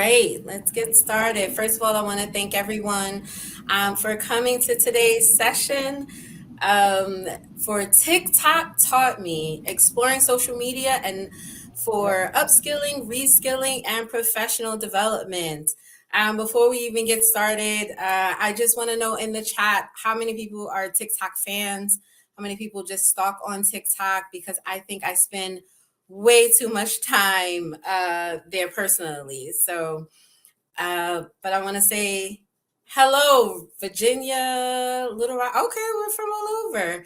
right, let's get started. First of all, I want to thank everyone for coming to today's session um, for TikTok Taught Me, exploring social media and for upskilling, reskilling, and professional development. Before we even get started, I just want to know in the chat how many people are TikTok fans, how many people just stalk on TikTok, because I think I spend way too much time there personally. But I want to say hello, Virginia, Little Rock. Okay, we're from all over.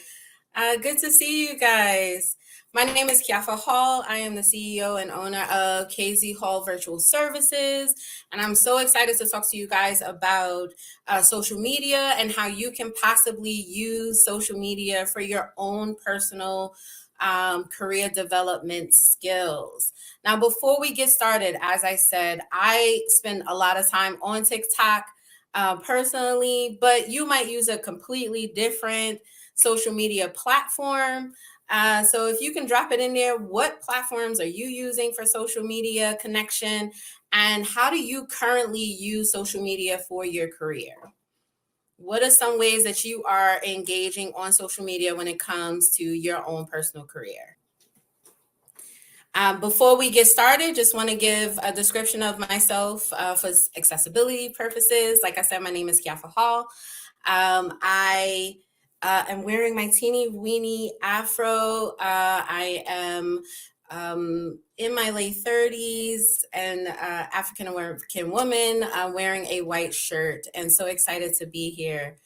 Good to see you guys. My name is Kiafa Hall. I am the CEO and owner of KZ Hall Virtual Services, and I'm so excited to talk to you guys about social media and how you can possibly use social media for your own personal career development skills. Now, before we get started, as I said, I spend a lot of time on TikTok personally, but you might use a completely different social media platform. So if you can drop it in there, what platforms are you using for social media connection? And how do you currently use social media for your career? What are some ways that you are engaging on social media when it comes to your own personal career? Before we get started, just want to give a description of myself for accessibility purposes. Like I said, my name is Kiafa Hall. I am wearing my teeny weeny afro. I am in my late 30s and African American woman wearing a white shirt, and so excited to be here.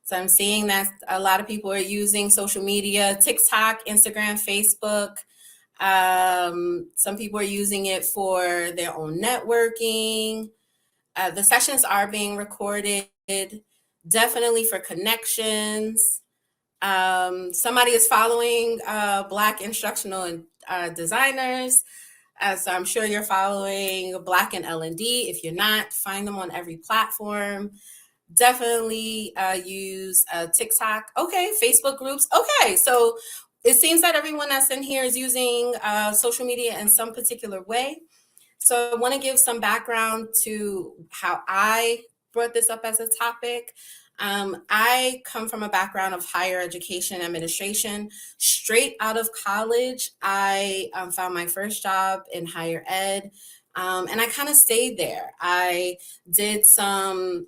So I'm seeing that a lot of people are using social media, TikTok, Instagram, Facebook. Some people are using it for their own networking. The sessions are being recorded, definitely for connections. Somebody is following Black instructional designers. So I'm sure you're following Black and L&D. If you're not, find them on every platform. Definitely use TikTok. Okay, Facebook groups. Okay, so it seems that everyone that's in here is using social media in some particular way. So I want to give some background to how I brought this up as a topic. I come from a background of higher education administration. Straight out of college, I found my first job in higher ed. And I kind of stayed there. I did some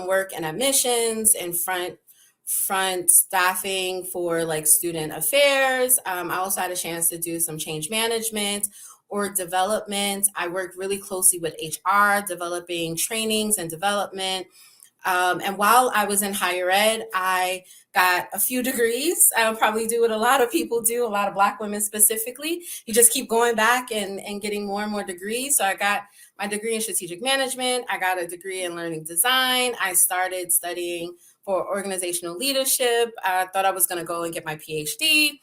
work in admissions and front staffing for like student affairs. I also had a chance to do some change management or development. I worked really closely with HR, developing trainings and development. And while I was in higher ed, I got a few degrees. I'll probably do what a lot of people do, a lot of Black women specifically. You just keep going back and getting more and more degrees. So I got my degree in strategic management. I got a degree in learning design. I started studying for organizational leadership. I thought I was going to go and get my PhD.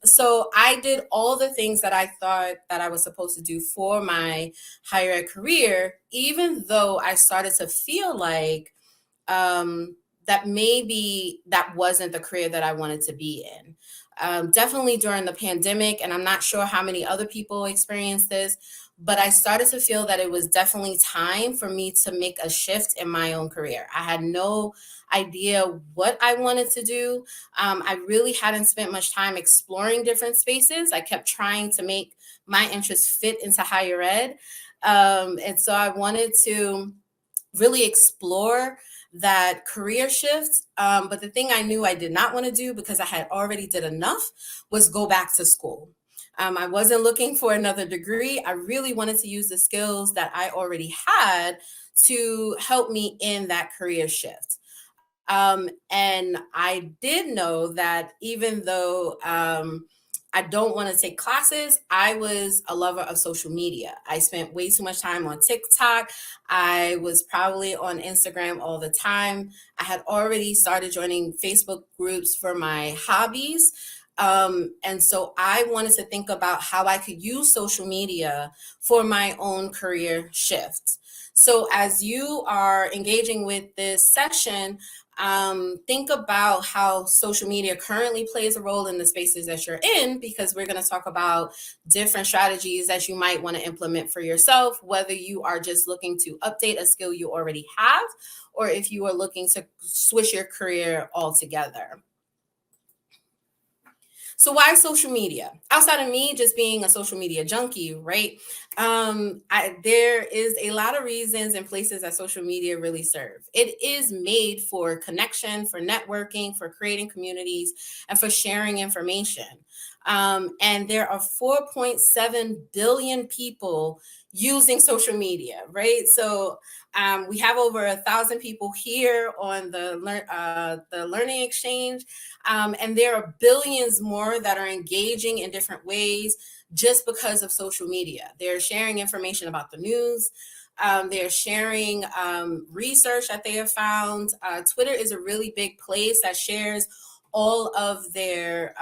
So I did all the things that I thought that I was supposed to do for my higher ed career, even though I started to feel like that maybe that wasn't the career that I wanted to be in. Definitely during the pandemic, and I'm not sure how many other people experienced this, but I started to feel that it was definitely time for me to make a shift in my own career. I had no idea what I wanted to do. I really hadn't spent much time exploring different spaces. I kept trying to make my interests fit into higher ed. And so I wanted to really explore that career shift. But the thing I knew I did not want to do, because I had already did enough, was go back to school. I wasn't looking for another degree. I really wanted to use the skills that I already had to help me in that career shift. And I did know that even though I don't want to take classes, I was a lover of social media. I spent way too much time on TikTok. I was probably on Instagram all the time. I had already started joining Facebook groups for my hobbies. And so I wanted to think about how I could use social media for my own career shift. So as you are engaging with this session, think about how social media currently plays a role in the spaces that you're in, because we're going to talk about different strategies that you might want to implement for yourself, whether you are just looking to update a skill you already have, or if you are looking to switch your career altogether. So why social media? Outside of me just being a social media junkie, right? There is a lot of reasons and places that social media really serve. It is made for connection, for networking, for creating communities, and for sharing information. And there are 4.7 billion people using social media, right? So we have over 1,000 people here on the Learning Exchange, and there are billions more that are engaging in different ways just because of social media. They're sharing information about the news. They're sharing research that they have found. Twitter is a really big place that shares all of their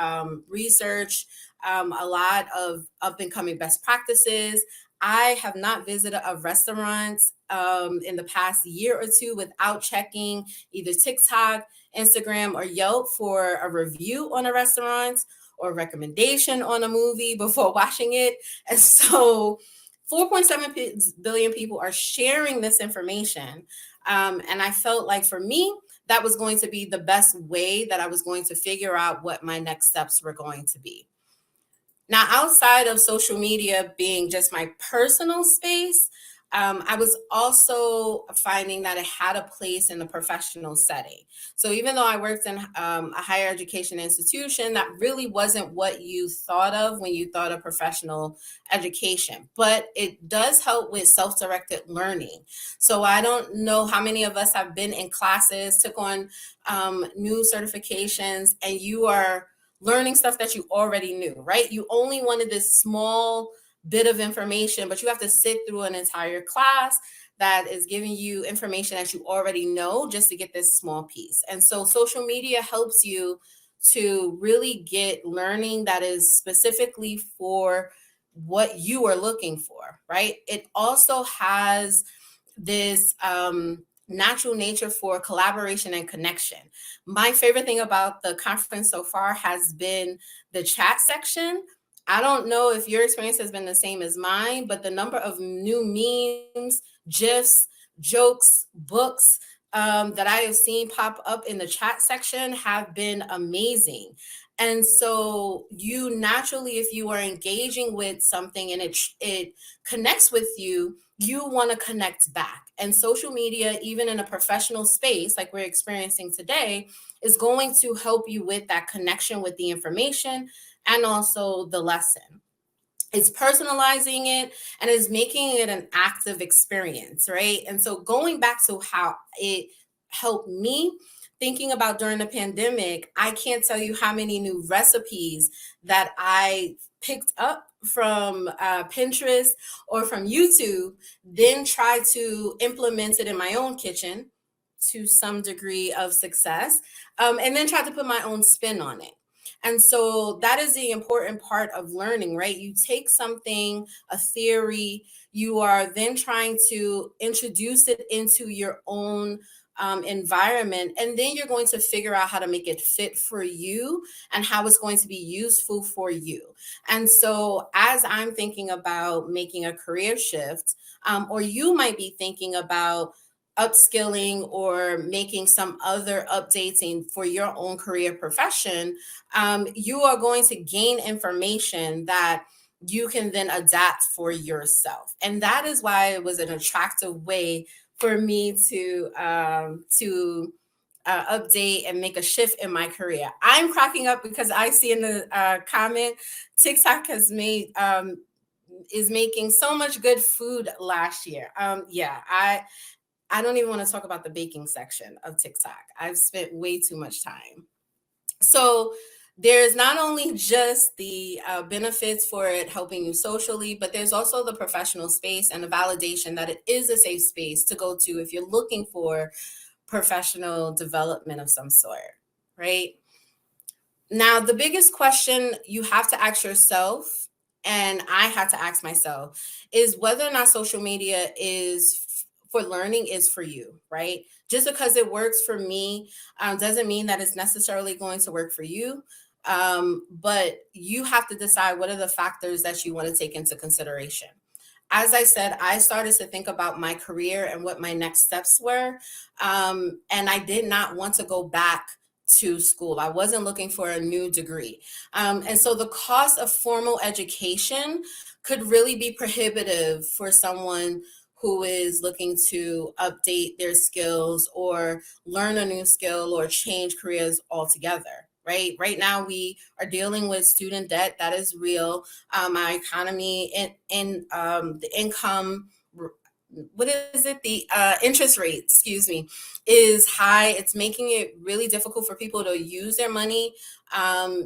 research, a lot of up and coming best practices. I have not visited a restaurant in the past year or two without checking either TikTok, Instagram, or Yelp for a review on a restaurant or recommendation on a movie before watching it. And so 4.7 billion people are sharing this information. And I felt like for me, that was going to be the best way that I was going to figure out what my next steps were going to be. Now, outside of social media being just my personal space, I was also finding that it had a place in the professional setting. So even though I worked in a higher education institution, that really wasn't what you thought of when you thought of professional education, but it does help with self-directed learning. So I don't know how many of us have been in classes, took on new certifications, and you are learning stuff that you already knew, right? You only wanted this small bit of information, but you have to sit through an entire class that is giving you information that you already know just to get this small piece. And so social media helps you to really get learning that is specifically for what you are looking for, right? It also has this natural nature for collaboration and connection. My favorite thing about the conference so far has been the chat section. I don't know if your experience has been the same as mine, but the number of new memes, GIFs, jokes, books that I have seen pop up in the chat section have been amazing. And so you naturally, if you are engaging with something and it connects with you, you want to connect back. And social media, even in a professional space like we're experiencing today, is going to help you with that connection with the information and also the lesson. It's personalizing it and is making it an active experience, right? And so going back to how it helped me thinking about during the pandemic, I can't tell you how many new recipes that I picked up from Pinterest or from YouTube, then try to implement it in my own kitchen to some degree of success, and then try to put my own spin on it. And so that is the important part of learning, right? You take something, a theory, you are then trying to introduce it into your own environment, and then you're going to figure out how to make it fit for you and how it's going to be useful for you. And so, as I'm thinking about making a career shift, or you might be thinking about upskilling or making some other updating for your own career profession, you are going to gain information that you can then adapt for yourself. And that is why it was an attractive way for me to update and make a shift in my career. I'm cracking up because I see in the comment TikTok has made is making so much good food last year. Yeah, I don't even want to talk about the baking section of TikTok. I've spent way too much time. So there's not only just the benefits for it helping you socially, but there's also the professional space and the validation that it is a safe space to go to if you're looking for professional development of some sort, right? Now, the biggest question you have to ask yourself, and I had to ask myself, is whether or not social media is for learning is for you, right? Just because it works for me doesn't mean that it's necessarily going to work for you. But you have to decide what are the factors that you want to take into consideration. As I said, I started to think about my career and what my next steps were. And I did not want to go back to school. I wasn't looking for a new degree. And so the cost of formal education could really be prohibitive for someone who is looking to update their skills or learn a new skill or change careers altogether. Right now, we are dealing with student debt that is real. Our economy and the income, what is it? The interest rate, excuse me, is high. It's making it really difficult for people to use their money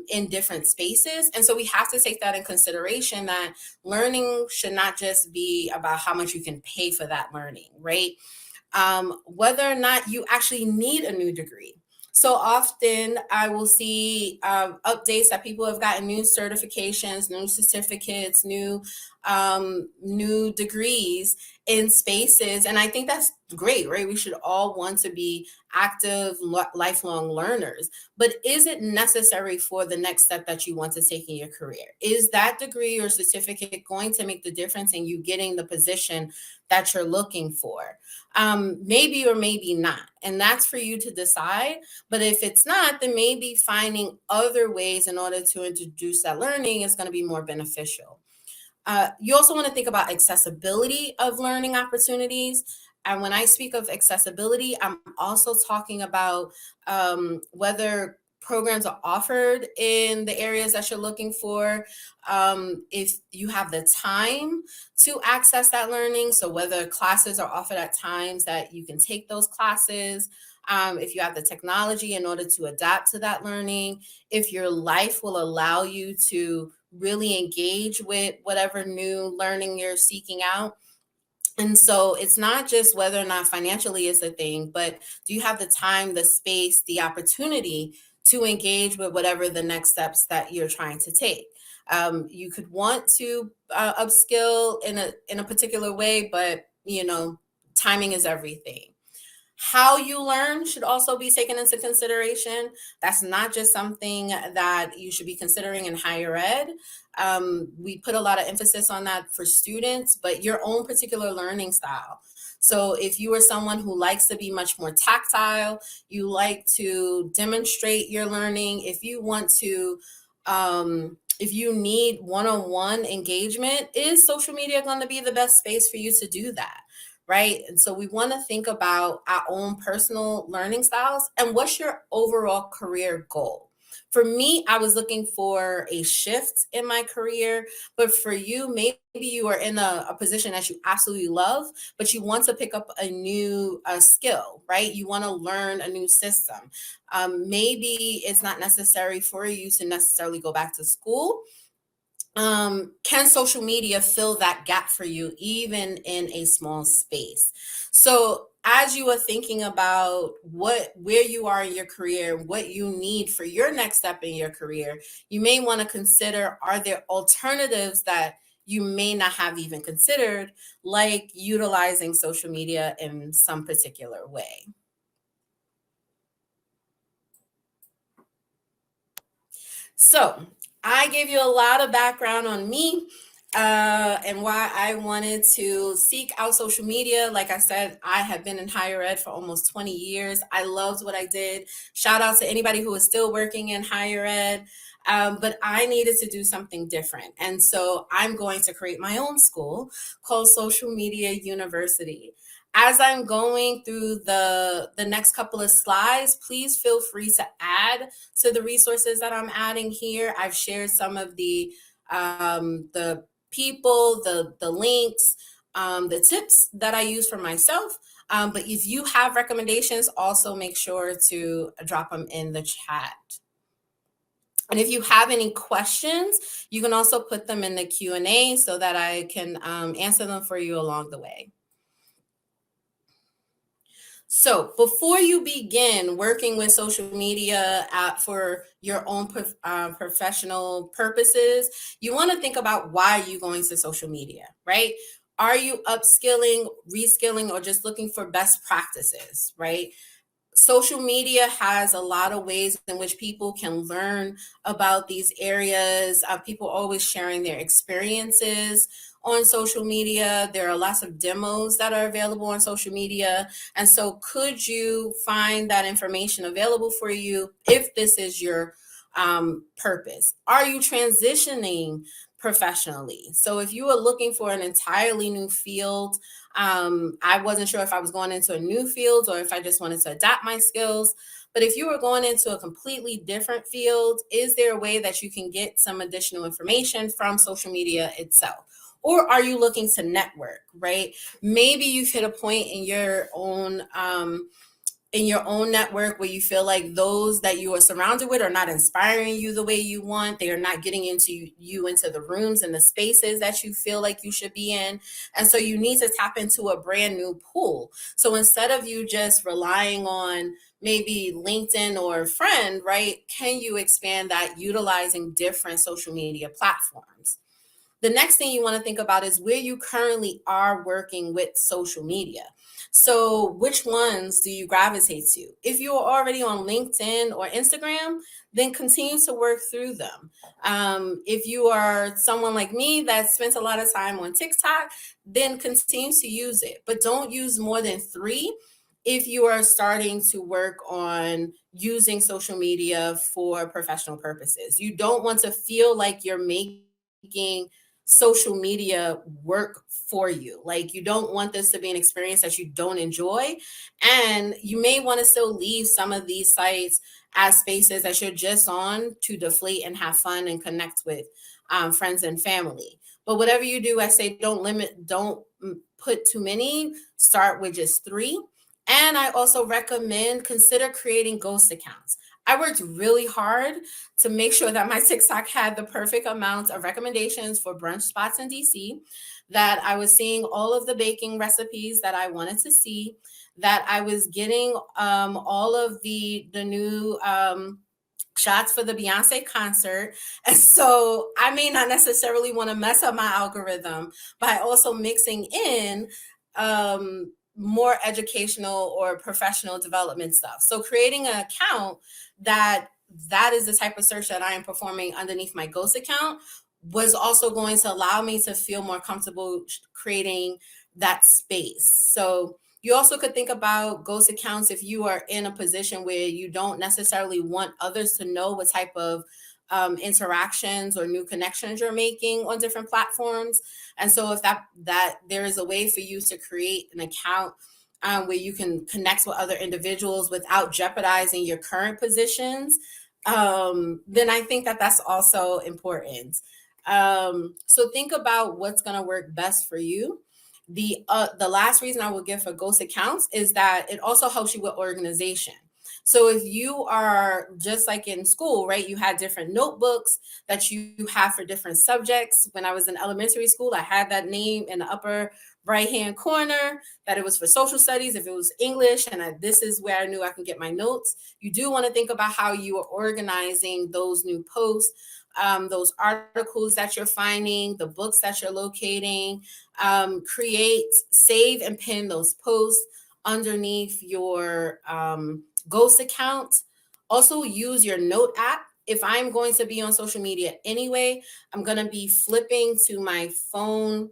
in different spaces. And so we have to take that in consideration, that learning should not just be about how much you can pay for that learning, right? Whether or not you actually need a new degree. So often I will see updates that people have gotten new certifications, new certificates, new degrees in spaces. And I think that's great, right? We should all want to be active, lifelong learners. But is it necessary for the next step that you want to take in your career? Is that degree or certificate going to make the difference in you getting the position that you're looking for? Maybe or maybe not. And that's for you to decide. But if it's not, then maybe finding other ways in order to introduce that learning is going to be more beneficial. You also want to think about accessibility of learning opportunities. And when I speak of accessibility, I'm also talking about whether programs are offered in the areas that you're looking for, if you have the time to access that learning. So whether classes are offered at times that you can take those classes, if you have the technology in order to adapt to that learning, if your life will allow you to really engage with whatever new learning you're seeking out. And so it's not just whether or not financially is the thing, but do you have the time, the space, the opportunity to engage with whatever the next steps that you're trying to take? You could want to upskill in a particular way, but timing is everything. How you learn should also be taken into consideration. That's not just something that you should be considering in higher ed. We put a lot of emphasis on that for students, but your own particular learning style. So if you are someone who likes to be much more tactile, you like to demonstrate your learning, if you want to, if you need one-on-one engagement, is social media going to be the best space for you to do that? Right. And so we want to think about our own personal learning styles and what's your overall career goal. For me, I was looking for a shift in my career, but for you, maybe you are in a position that you absolutely love, but you want to pick up a new skill, right? You want to learn a new system. Maybe it's not necessary for you to necessarily go back to school. Can social media fill that gap for you, even in a small space? So as you are thinking about where you are in your career, what you need for your next step in your career, you may want to consider, are there alternatives that you may not have even considered, like utilizing social media in some particular way? So I gave you a lot of background on me and why I wanted to seek out social media. Like I said, I have been in higher ed for almost 20 years. I loved what I did. Shout out to anybody who is still working in higher ed. But I needed to do something different. And so I'm going to create my own school called Social Media University. As I'm going through the next couple of slides, please feel free to add to the resources that I'm adding here. I've shared some of the people, the links, the tips that I use for myself. But if you have recommendations, also make sure to drop them in the chat. And if you have any questions, you can also put them in the Q&A so that I can answer them for you along the way. So before you begin working with social media for your own professional purposes, you want to think about why you're going to social media, right? Are you upskilling, reskilling, or just looking for best practices, right? Social media has a lot of ways in which people can learn about these areas. People always sharing their experiences on social media. There are lots of demos that are available on social media. And so, could you find that information available for you if this is your purpose? Are you transitioning professionally? So, if you are looking for an entirely new field, I wasn't sure if I was going into a new field or if I just wanted to adapt my skills. But if you were going into a completely different field, is there a way that you can get some additional information from social media itself? Or are you looking to network, right? Maybe you've hit a point in your own network where you feel like those that you are surrounded with are not inspiring you the way you want. They are not getting into the rooms and the spaces that you feel like you should be in. And so you need to tap into a brand new pool. So instead of you just relying on maybe LinkedIn or a friend, right? Can you expand that utilizing different social media platforms? The next thing you want to think about is where you currently are working with social media. So, which ones do you gravitate to? If you're already on LinkedIn or Instagram, then continue to work through them. If you are someone like me that spends a lot of time on TikTok, then continue to use it, but don't use more than three if you are starting to work on using social media for professional purposes. You don't want to feel like you're making social media work for you. Like, you don't want this to be an experience that you don't enjoy. And you may want to still leave some of these sites as spaces that you're just on to deflate and have fun and connect with friends and family. But whatever you do, I say don't put too many, start with just three. And I also recommend consider creating ghost accounts. I worked really hard to make sure that my TikTok had the perfect amount of recommendations for brunch spots in DC, that I was seeing all of the baking recipes that I wanted to see, that I was getting all of the new shots for the Beyonce concert. And so I may not necessarily want to mess up my algorithm by also mixing in more educational or professional development stuff. So creating an account that is the type of search that I am performing underneath my ghost account was also going to allow me to feel more comfortable creating that space. So you also could think about ghost accounts if you are in a position where you don't necessarily want others to know what type of interactions or new connections you're making on different platforms. And so if that there is a way for you to create an account where you can connect with other individuals without jeopardizing your current positions, then I think that that's also important. So think about what's going to work best for you. The last reason I will give for ghost accounts is that it also helps you with organization. So if you are just like in school, right, you had different notebooks that you have for different subjects. When I was in elementary school, I had that name in the upper right hand corner that it was for social studies. If it was English, and this is where I knew I can get my notes. You do want to think about how you are organizing those new posts, those articles that you're finding, the books that you're locating. Create, save, and pin those posts underneath your ghost account. Also use your note app. If I'm going to be on social media anyway, I'm going to be flipping to my phone.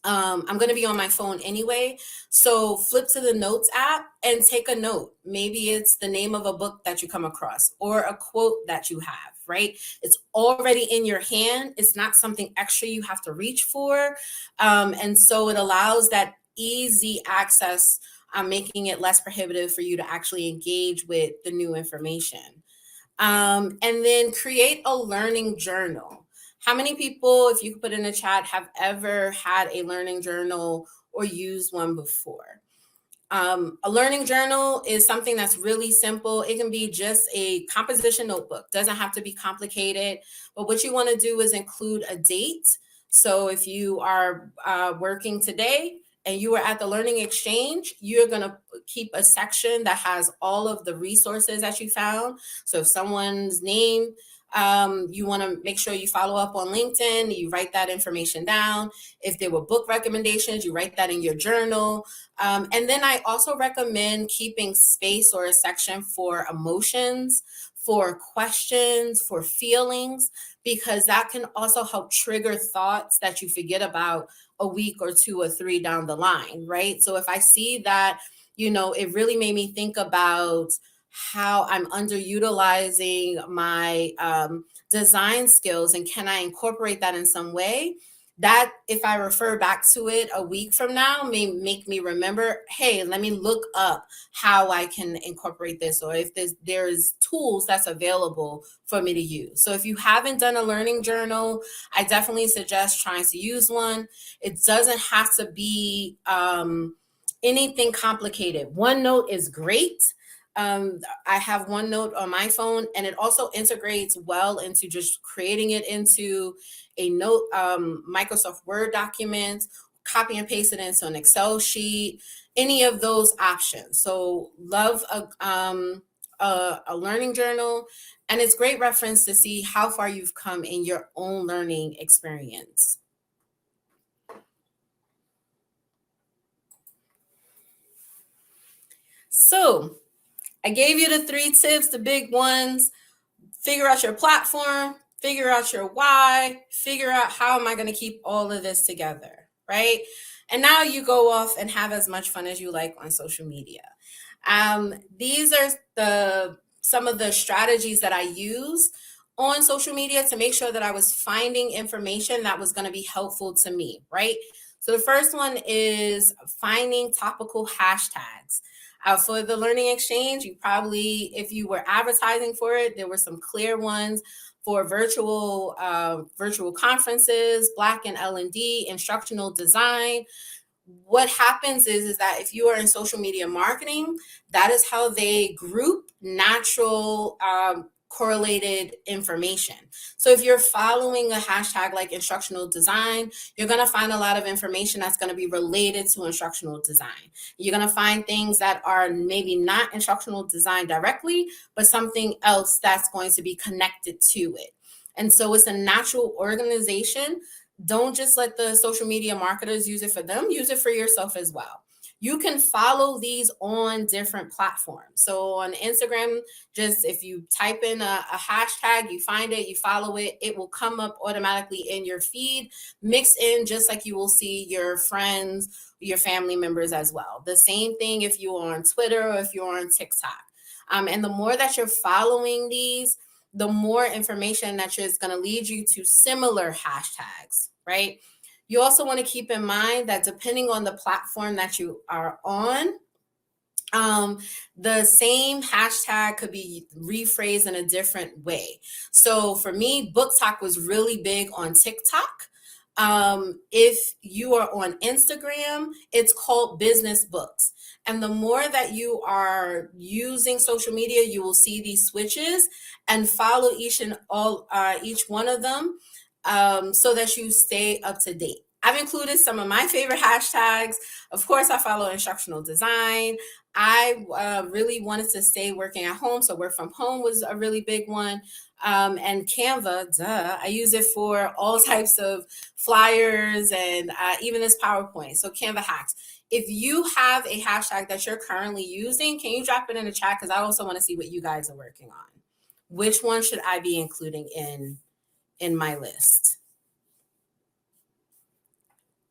I'm going to be on my phone anyway. So flip to the notes app and take a note. Maybe it's the name of a book that you come across or a quote that you have, right? It's already in your hand. It's not something extra you have to reach for. And so it allows that easy access, making it less prohibitive for you to actually engage with the new information. And then create a learning journal. How many people, if you could put in the chat, have ever had a learning journal or used one before? A learning journal is something that's really simple. It can be just a composition notebook, doesn't have to be complicated. But what you want to do is include a date. So if you are working today and you are at the Learning Exchange, you're going to keep a section that has all of the resources that you found. So if someone's name You want to make sure you follow up on LinkedIn, you write that information down. If there were book recommendations, you write that in your journal. And then I also recommend keeping space or a section for emotions, for questions, for feelings, because that can also help trigger thoughts that you forget about a week or two or three down the line, right? So if I see that, it really made me think about how I'm underutilizing my design skills, and can I incorporate that in some way? That, if I refer back to it a week from now, may make me remember, hey, let me look up how I can incorporate this, or if there's tools that's available for me to use. So if you haven't done a learning journal, I definitely suggest trying to use one. It doesn't have to be anything complicated. OneNote is great. I have OneNote on my phone, and it also integrates well into just creating it into a note, Microsoft Word document, copy and paste it into an Excel sheet, any of those options. So love a learning journal, and it's great reference to see how far you've come in your own learning experience. So I gave you the 3 tips, the big ones. Figure out your platform, figure out your why, figure out how am I going to keep all of this together, right? And now you go off and have as much fun as you like on social media. These are some of the strategies that I use on social media to make sure that I was finding information that was going to be helpful to me, right? So the first one is finding topical hashtags. For the Learning Exchange, you probably, if you were advertising for it, there were some clear ones for virtual conferences, Black and L&D, instructional design. What happens is that if you are in social media marketing, that is how they group natural correlated information. So if you're following a hashtag like instructional design, you're going to find a lot of information that's going to be related to instructional design. You're going to find things that are maybe not instructional design directly, but something else that's going to be connected to it. And so it's a natural organization. Don't just let the social media marketers use it for them, use it for yourself as well. You can follow these on different platforms. So on Instagram, just if you type in a hashtag, you find it, you follow it, it will come up automatically in your feed, mixed in just like you will see your friends, your family members as well. The same thing if you're on Twitter or if you're on TikTok. And the more that you're following these, the more information that is going to lead you to similar hashtags, right? You also want to keep in mind that depending on the platform that you are on, the same hashtag could be rephrased in a different way. So for me, Book Talk was really big on TikTok. If you are on Instagram, it's called Business Books. And the more that you are using social media, you will see these switches and follow each one of them so that you stay up to date. I've included some of my favorite hashtags. Of course, I follow instructional design. I really wanted to stay working at home, so work from home was a really big one. And Canva, I use it for all types of flyers and even this PowerPoint. So Canva hacks. If you have a hashtag that you're currently using, can you drop it in the chat? Because I also want to see what you guys are working on. Which one should I be including in my list?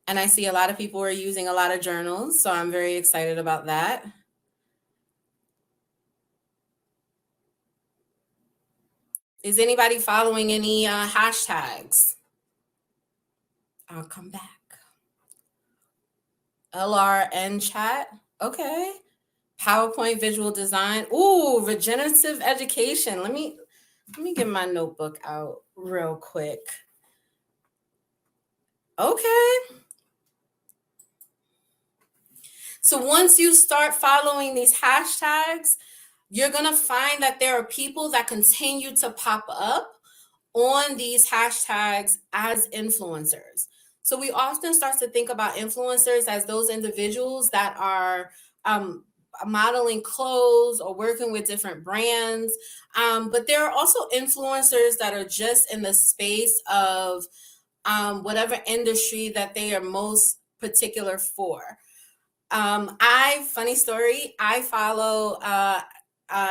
And I see a lot of people are using a lot of journals, so I'm very excited about that. Is anybody following any hashtags? I'll come back. LRN chat. Okay. PowerPoint visual design. Ooh, regenerative education. Let me get my notebook out real quick. Okay. So once you start following these hashtags, you're going to find that there are people that continue to pop up on these hashtags as influencers. So we often start to think about influencers as those individuals that are modeling clothes or working with different brands. But there are also influencers that are just in the space of whatever industry that they are most particular for. Funny story, I follow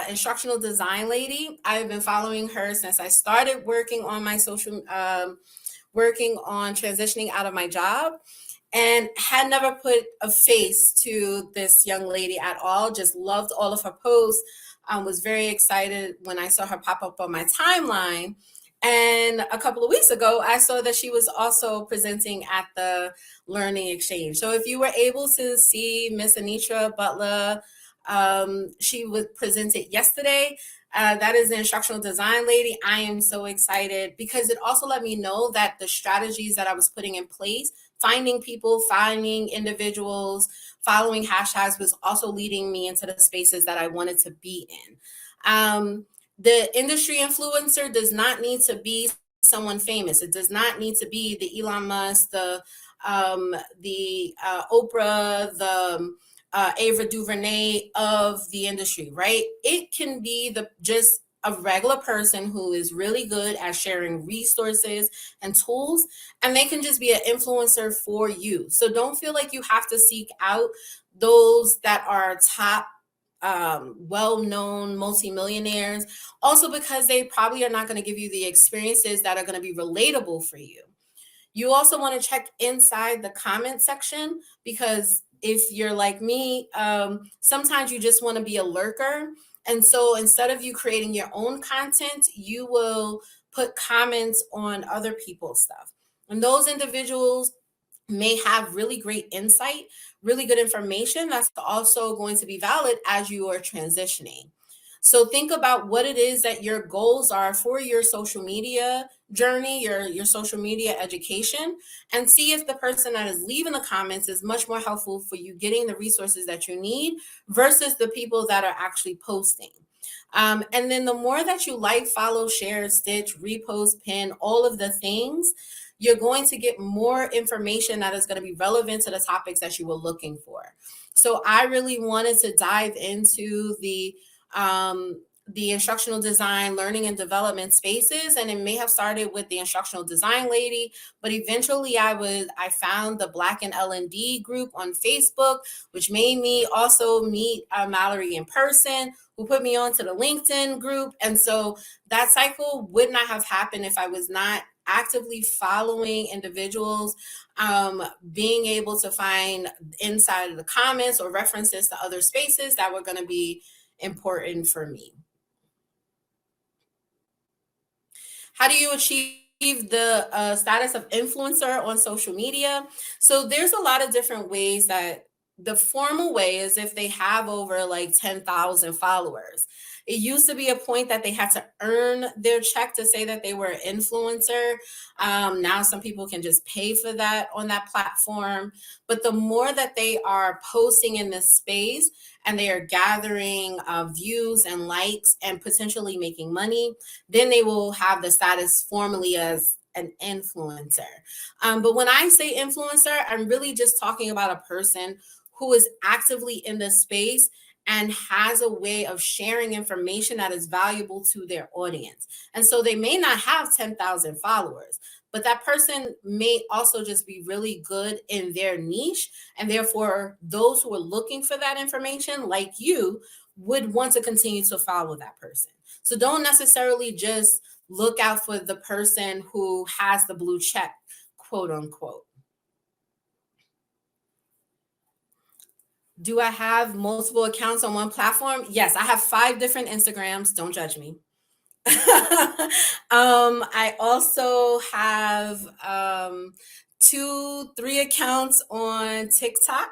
instructional design lady. I've been following her since I started working on my working on transitioning out of my job, and had never put a face to this young lady at all. Just loved all of her posts. Was very excited when I saw her pop up on my timeline. And a couple of weeks ago, I saw that she was also presenting at the Learning Exchange. So if you were able to see Miss Anitra Butler, she was presented yesterday. That is the instructional design lady. I am so excited because it also let me know that the strategies that I was putting in place, finding people, finding individuals, following hashtags, was also leading me into the spaces that I wanted to be in. The industry influencer does not need to be someone famous. It does not need to be the Elon Musk, the Oprah, the Ava DuVernay of the industry, right? It can be just a regular person who is really good at sharing resources and tools, and they can just be an influencer for you. So don't feel like you have to seek out those that are top well-known multimillionaires, also because they probably are not going to give you the experiences that are going to be relatable for you. You also want to check inside the comment section, because if you're like me, sometimes you just want to be a lurker. And so instead of you creating your own content, you will put comments on other people's stuff. And those individuals may have really great insight, really good information that's also going to be valid as you are transitioning. So think about what it is that your goals are for your social media journey, your social media education, and see if the person that is leaving the comments is much more helpful for you getting the resources that you need versus the people that are actually posting. And then the more that you like, follow, share, stitch, repost, pin, all of the things, you're going to get more information that is going to be relevant to the topics that you were looking for. So I really wanted to dive into the instructional design, learning and development spaces, and it may have started with the instructional design lady, but eventually I found the Black and L&D group on Facebook, which made me also meet Mallory in person, who put me onto the LinkedIn group. And so that cycle would not have happened if I was not actively following individuals, being able to find inside of the comments or references to other spaces that were going to be important for me. How do you achieve the status of influencer on social media? So there's a lot of different ways. That the formal way is if they have over like 10,000 followers. It used to be a point that they had to earn their check to say that they were an influencer. Now some people can just pay for that on that platform. But the more that they are posting in this space and they are gathering views and likes and potentially making money, then they will have the status formally as an influencer. But when I say influencer, I'm really just talking about a person who is actively in the space and has a way of sharing information that is valuable to their audience. And so they may not have 10,000 followers, but that person may also just be really good in their niche. And therefore, those who are looking for that information, like you, would want to continue to follow that person. So don't necessarily just look out for the person who has the blue check, quote unquote. Do I have multiple accounts on one platform? Yes, I have 5 different Instagrams. Don't judge me. I also have 2, 3 accounts on TikTok.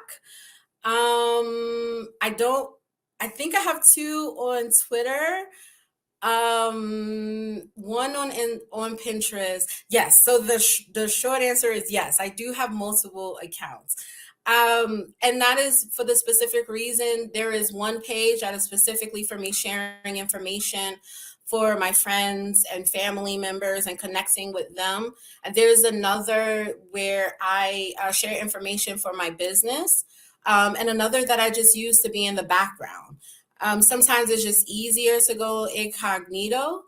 I think I have 2 on Twitter. One on Pinterest. Yes. So the short answer is yes, I do have multiple accounts. And that is for the specific reason. There is one page that is specifically for me sharing information for my friends and family members and connecting with them. And there's another where I share information for my business. and another that I just use to be in the background. Sometimes it's just easier to go incognito,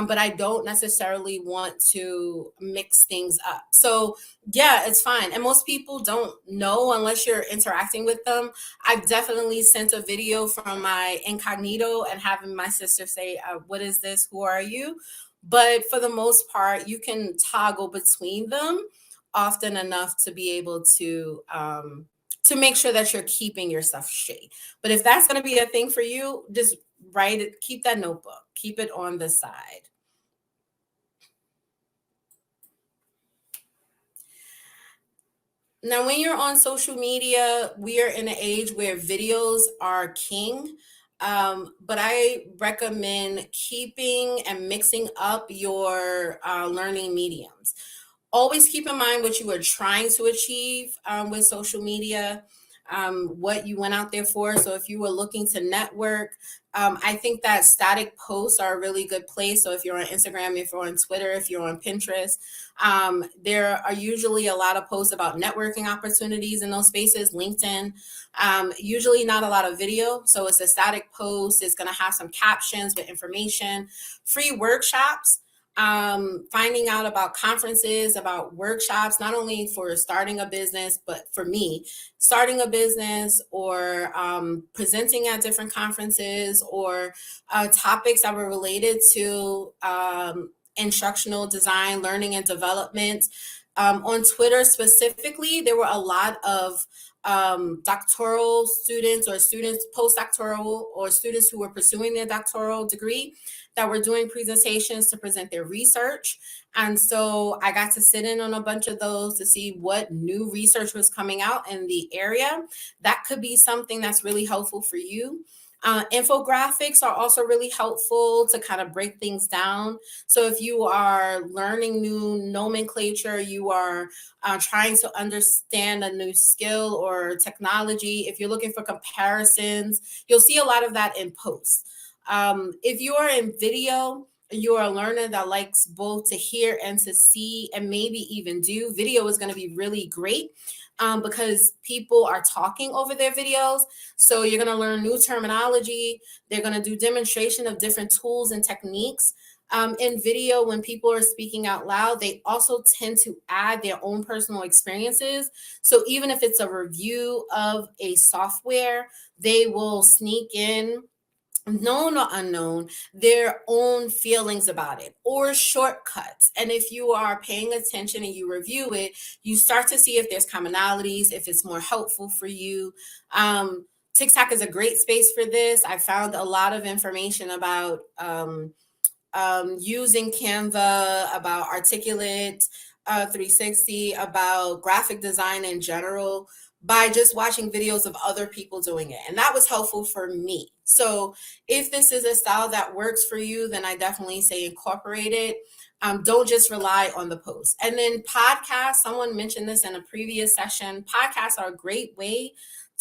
but I don't necessarily want to mix things up. So, yeah, it's fine. And most people don't know unless you're interacting with them. I've definitely sent a video from my incognito and having my sister say, "What is this? Who are you?" But for the most part, you can toggle between them often enough to be able to make sure that you're keeping your stuff straight. But if that's going to be a thing for you, just write it, keep that notebook, keep it on the side. Now, when you're on social media, we are in an age where videos are king. But I recommend keeping and mixing up your learning mediums. Always keep in mind what you are trying to achieve with social media, what you went out there for. So if you were looking to network, I think that static posts are a really good place. So if you're on Instagram, if you're on Twitter, if you're on Pinterest, there are usually a lot of posts about networking opportunities in those spaces. LinkedIn, usually not a lot of video. So it's a static post. It's going to have some captions with information, free workshops, finding out about conferences, about workshops, not only for starting a business, but for me, starting a business or presenting at different conferences or topics that were related to instructional design, learning and development. On Twitter specifically, there were a lot of doctoral students or students postdoctoral or students who were pursuing their doctoral degree that were doing presentations to present their research. And so I got to sit in on a bunch of those to see what new research was coming out in the area. That could be something that's really helpful for you. Infographics are also really helpful to kind of break things down. So if you are learning new nomenclature, you are trying to understand a new skill or technology, if you're looking for comparisons, you'll see a lot of that in posts. If you are in video, you're a learner that likes both to hear and to see and maybe even do video is going to be really great because people are talking over their videos. So you're going to learn new terminology. They're going to do demonstration of different tools and techniques. In video, when people are speaking out loud, they also tend to add their own personal experiences. So even if it's a review of a software, they will sneak in, known or unknown, their own feelings about it or shortcuts. And if you are paying attention and you review it, you start to see if there's commonalities, if it's more helpful for you. TikTok is a great space for this. I found a lot of information about using Canva, about Articulate 360, about graphic design in general by just watching videos of other people doing it. And that was helpful for me. So if this is a style that works for you, then I definitely say incorporate it. Don't just rely on the post. And then podcasts, someone mentioned this in a previous session. Podcasts are a great way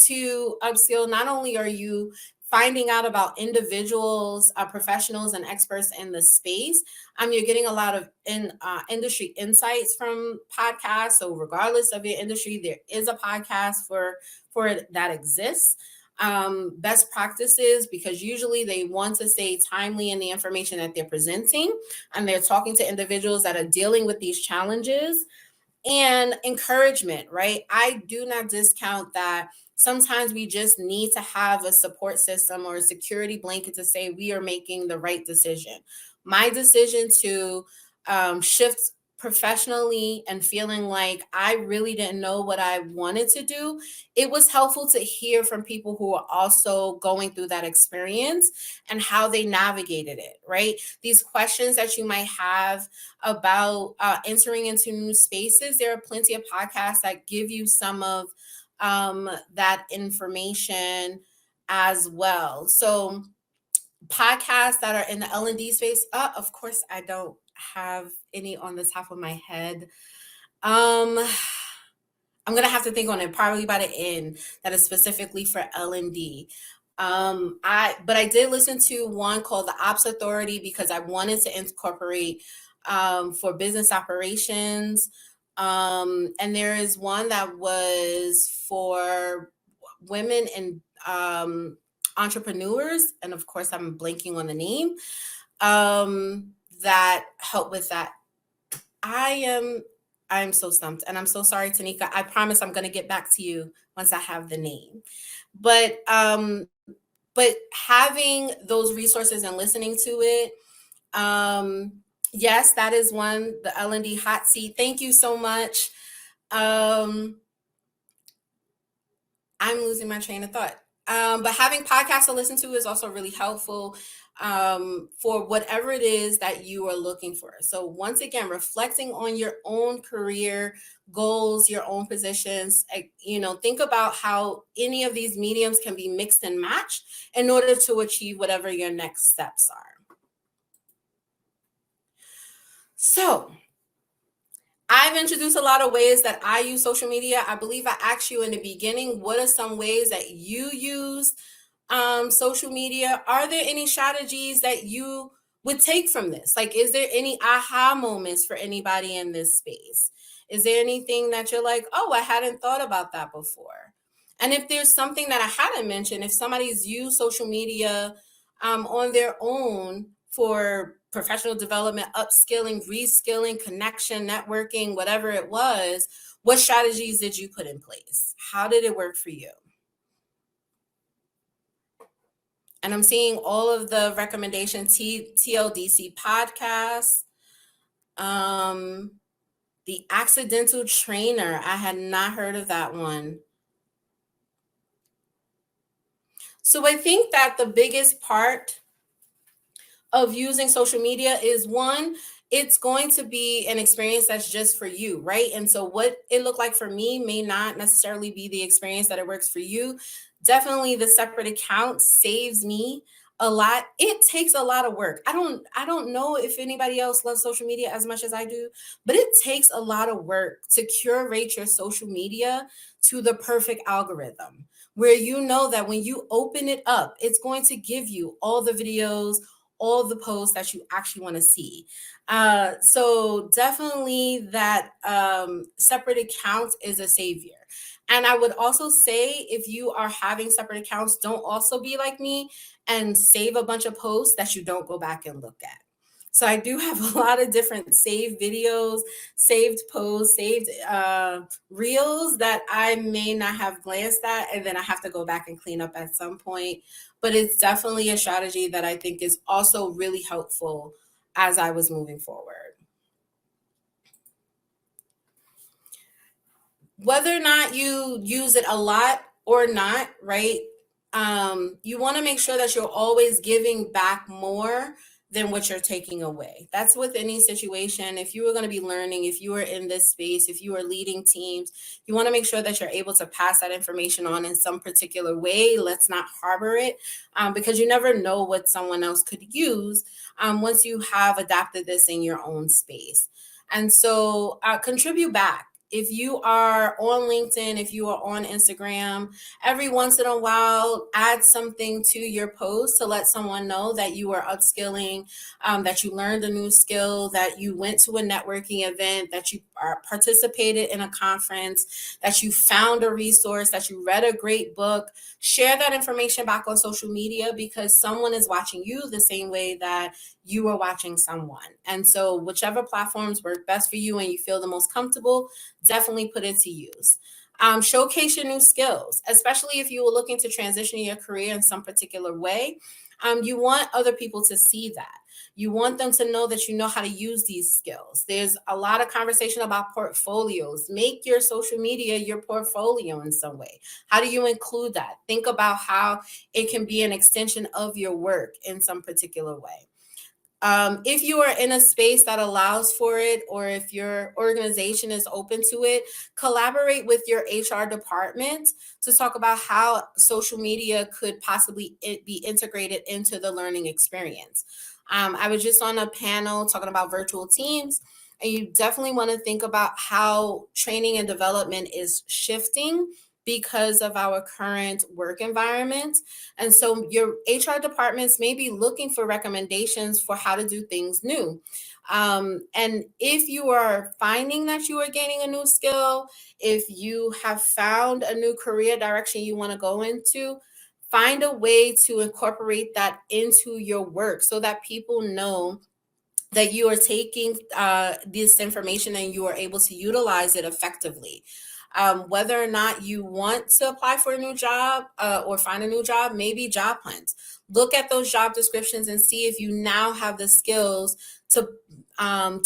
to upskill. Not only are you finding out about individuals, professionals, and experts in the space. You're getting a lot of industry insights from podcasts. So, regardless of your industry, there is a podcast for it that exists. Best practices, because usually they want to stay timely in the information that they're presenting, and they're talking to individuals that are dealing with these challenges. And encouragement, right? I do not discount that sometimes we just need to have a support system or a security blanket to say we are making the right decision. My decision to shift professionally and feeling like I really didn't know what I wanted to do, it was helpful to hear from people who are also going through that experience and how they navigated it, right? These questions that you might have about entering into new spaces, there are plenty of podcasts that give you some of that information as well. So podcasts that are in the L&D space, of course, I don't have any on the top of my head. Um, I'm gonna have to think on it probably by the end that is specifically for L&D. I did listen to one called the Ops Authority because I wanted to incorporate for business operations. And there is one that was for women and entrepreneurs, and of course I'm blanking on the name, that help with that. I'm so stumped, and I'm so sorry, Tanika. I promise I'm going to get back to you once I have the name. But having those resources and listening to it, yes, that is one. The L&D hot seat. Thank you so much. I'm losing my train of thought. But having podcasts to listen to is also really helpful for whatever it is that you are looking for. So once again, reflecting on your own career goals, your own positions, think about how any of these mediums can be mixed and matched in order to achieve whatever your next steps are. So I've introduced a lot of ways that I use social media. I believe I asked you in the beginning, what are some ways that you use social media? Are there any strategies that you would take from this? Like, is there any aha moments for anybody in this space? Is there anything that you're like, oh, I hadn't thought about that before? And if there's something that I hadn't mentioned, if somebody's used social media on their own for professional development, upskilling, reskilling, connection, networking, whatever it was, what strategies did you put in place? How did it work for you? And I'm seeing all of the recommendation TLDC podcasts. The Accidental Trainer. I had not heard of that one. So I think that the biggest part of using social media is, one, it's going to be an experience that's just for you, right? And so what it looked like for me may not necessarily be the experience that it works for you. Definitely the separate account saves me a lot. It takes a lot of work. I don't know if anybody else loves social media as much as I do, but it takes a lot of work to curate your social media to the perfect algorithm, where you know that when you open it up, it's going to give you all the videos, all the posts that you actually want to see. So definitely that separate account is a savior. And I would also say, if you are having separate accounts, don't also be like me and save a bunch of posts that you don't go back and look at. So I do have a lot of different saved videos, saved posts, saved reels that I may not have glanced at, and then I have to go back and clean up at some point. But it's definitely a strategy that I think is also really helpful as I was moving forward. Whether or not you use it a lot or not, right? You want to make sure that you're always giving back more than what you're taking away. That's with any situation. If you are going to be learning, if you are in this space, if you are leading teams, you want to make sure that you're able to pass that information on in some particular way. Let's not harbor it, because you never know what someone else could use once you have adapted this in your own space. And so contribute back. If you are on LinkedIn, if you are on Instagram, every once in a while, add something to your post to let someone know that you are upskilling, that you learned a new skill, that you went to a networking event, that you participated in a conference, that you found a resource, that you read a great book. Share that information back on social media, because someone is watching you the same way that you are watching someone. And so whichever platforms work best for you and you feel the most comfortable, definitely put it to use. Showcase your new skills, especially if you were looking to transition your career in some particular way. You want other people to see that. You want them to know that you know how to use these skills. There's a lot of conversation about portfolios. Make your social media your portfolio in some way. How do you include that? Think about how it can be an extension of your work in some particular way. If you are in a space that allows for it, or if your organization is open to it, collaborate with your HR department to talk about how social media could possibly be integrated into the learning experience. I was just on a panel talking about virtual teams, and you definitely want to think about how training and development is shifting because of our current work environment. And so your HR departments may be looking for recommendations for how to do things new. And if you are finding that you are gaining a new skill, if you have found a new career direction you want to go into, find a way to incorporate that into your work so that people know that you are taking this information and you are able to utilize it effectively. Whether or not you want to apply for a new job or find a new job, maybe job hunt. Look at those job descriptions and see if you now have the skills to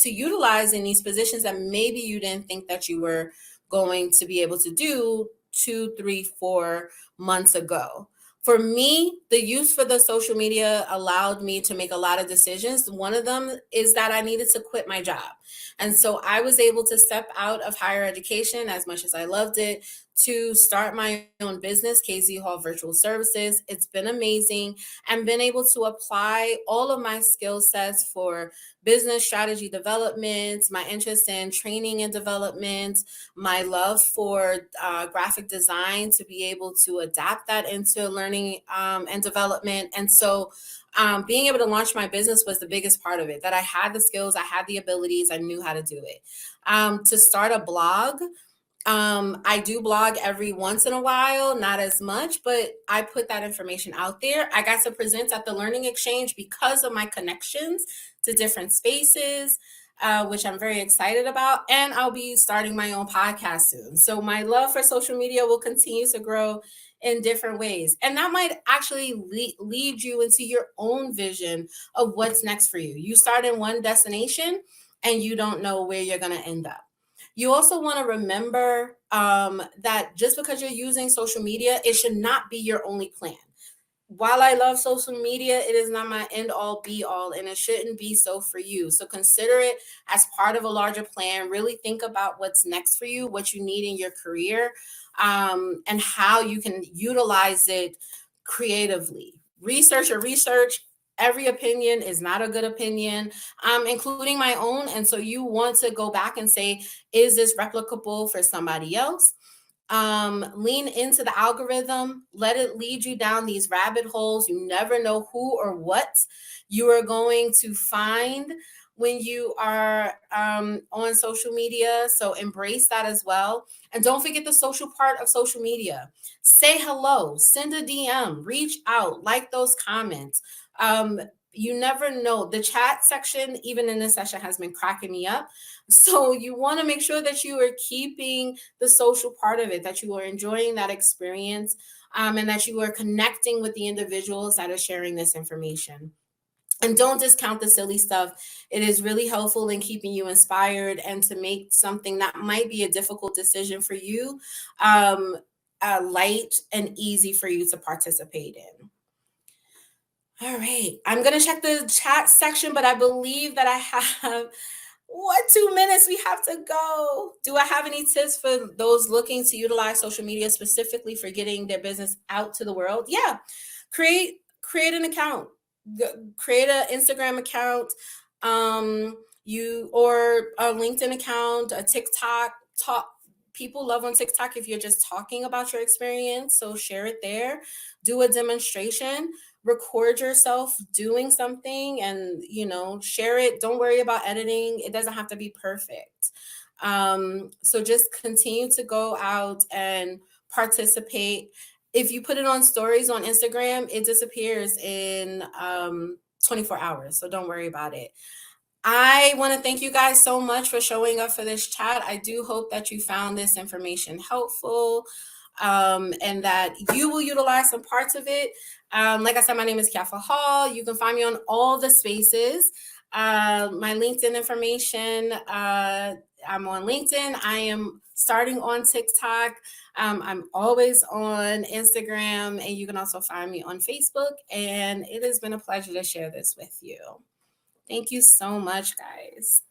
utilize in these positions that maybe you didn't think that you were going to be able to do 2, 3, 4 months ago. For me, the use for the social media allowed me to make a lot of decisions. One of them is that I needed to quit my job. And so I was able to step out of higher education as much as I loved it to start my own business, KZ Hall Virtual Services. It's been amazing and been able to apply all of my skill sets for business strategy development, my interest in training and development, my love for graphic design to be able to adapt that into learning and development. And so being able to launch my business was the biggest part of it, that I had the skills, I had the abilities, I knew how to do it. To start a blog, I do blog every once in a while, not as much, but I put that information out there. I got to present at the Learning Exchange because of my connections to different spaces, which I'm very excited about. And I'll be starting my own podcast soon. So my love for social media will continue to grow in different ways. And that might actually lead you into your own vision of what's next for you. You start in one destination and you don't know where you're going to end up. You also want to remember that just because you're using social media, it should not be your only plan. While I love social media, it is not my end all be all, and it shouldn't be so for you. So consider it as part of a larger plan. Really think about what's next for you, what you need in your career, and how you can utilize it creatively. Research. Every opinion is not a good opinion, including my own. And so you want to go back and say, is this replicable for somebody else? Lean into the algorithm, let it lead you down these rabbit holes. You never know who or what you are going to find when you are on social media. So embrace that as well. And don't forget the social part of social media. Say hello, send a DM, reach out, like those comments. You never know. The chat section, even in this session, has been cracking me up. So you want to make sure that you are keeping the social part of it, that you are enjoying that experience, and that you are connecting with the individuals that are sharing this information. And don't discount the silly stuff. It is really helpful in keeping you inspired and to make something that might be a difficult decision for you light and easy for you to participate in. All right, I'm going to check the chat section, but I believe that I have 2 minutes we have to go. Do I have any tips for those looking to utilize social media specifically for getting their business out to the world? Yeah, create an account, create an Instagram account, you or a LinkedIn account, a TikTok. People love on TikTok if you're just talking about your experience, so share it there. Do a demonstration, record yourself doing something, and share it. Don't worry about editing. It doesn't have to be perfect. So just continue to go out and participate. If you put it on stories on Instagram, it disappears in 24 hours, so don't worry about it. I want to thank you guys so much for showing up for this chat. I do hope that you found this information helpful, and that you will utilize some parts of it. Like I said, my name is Kiafa Hall. You can find me on all the spaces. My LinkedIn information, I'm on LinkedIn. I am starting on TikTok. I'm always on Instagram, and you can also find me on Facebook. And it has been a pleasure to share this with you. Thank you so much, guys.